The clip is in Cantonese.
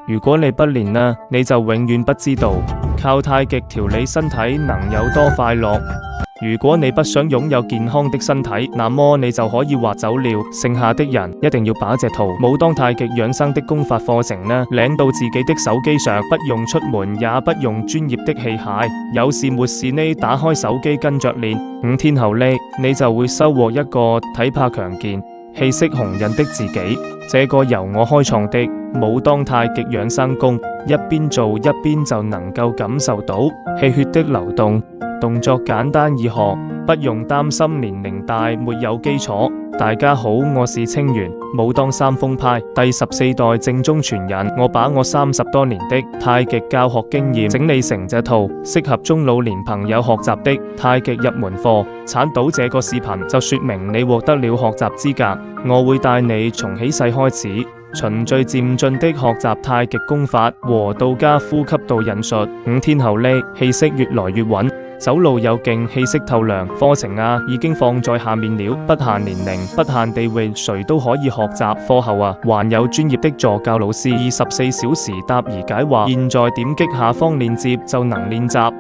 如果你不練呢，你就永遠不知道靠太極調理身體能有多快樂。如果你不想擁有健康的身體，那麼你就可以劃走了。剩下的人一定要把這套武當太極養生的功法課程呢，領到自己的手機上，不用出門，也不用專業的器械，有事沒事呢，打開手機跟着練。5天後呢，你就會收穫一個體魄強健、氣息雄韌的自己。這個由我開創的武當太極養生功，一邊做一邊就能夠感受到氣血的流動。動作簡單易學，不用擔心年齡大沒有基礎。大家好，我是清源武當三豐派第14代正宗傳人。我把我30多年的太極教學經驗整理成這套適合中老年朋友學習的太極入門課。鏟到這個視頻就說明你獲得了學習資格。我會帶你從起勢開始，循序漸進的學習太極功法和道家呼吸道引述。5天後呢，氣息越來越穩，走路有勁，氣息透亮。課程已經放在下面了，不限年齡，不限地域，誰都可以學習。課後還有專業的助教老師24小時答疑解惑。現在點擊下方鏈接就能練習。